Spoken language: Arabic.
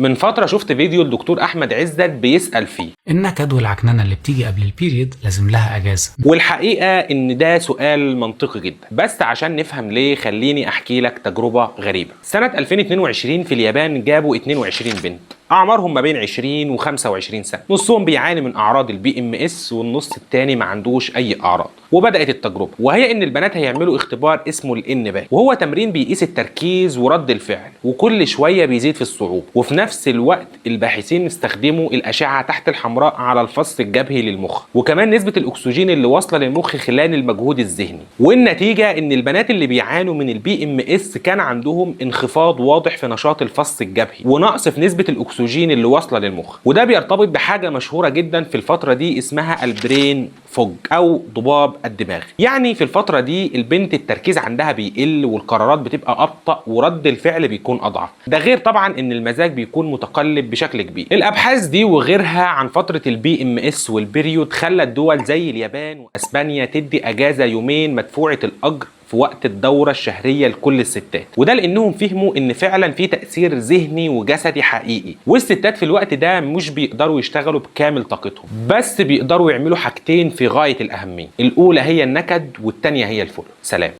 من فترة شفت فيديو لدكتور أحمد عزت بيسأل فيه النكد والعكننة اللي بتيجي قبل البيريد لازم لها أجازة. والحقيقة إن ده سؤال منطقي جدا، بس عشان نفهم ليه خليني أحكي لك تجربة غريبة. سنة 2022 في اليابان جابوا 22 بنت أعمارهم ما بين 20 و 25 سنة، نصهم بيعاني من أعراض البي ام اس والنص التاني ما عندوش أي أعراض. وبدأت التجربة، وهي إن البنات هيعملوا اختبار اسمه الانباء، وهو تمرين بيقيس التركيز ورد الفعل، وكل شوية بيزيد في الصعوبة. وفي نفس الوقت الباحثين استخدموا الأشعة تحت الحمراء على الفص الجبهي للمخ، وكمان نسبة الأكسجين اللي واصلة للمخ خلال المجهود الذهني. والنتيجة إن البنات اللي بيعانوا من البي ام اس كان عندهم انخفاض واضح في نشاط الفص الجبهي، ونقص في نسبة الأكسجين اللي واصله للمخ. وده بيرتبط بحاجه مشهوره جدا في الفتره دي اسمها البرين فوج او ضباب الدماغ. يعني في الفتره دي البنت التركيز عندها بيقل، والقرارات بتبقى ابطا، ورد الفعل بيكون اضعف. ده غير طبعا ان المزاج بيكون متقلب بشكل كبير. الابحاث دي وغيرها عن فتره البي ام اس والبريود خلت دول زي اليابان واسبانيا تدي اجازه يومين مدفوعه الاجر في وقت الدورة الشهرية لكل الستات، وده لأنهم فهموا إن فعلا في تأثير ذهني وجسدي حقيقي، والستات في الوقت ده مش بيقدروا يشتغلوا بكامل طاقتهم، بس بيقدروا يعملوا حاجتين في غاية الأهمية. الأولى هي النكد، والتانية هي الفل. سلام.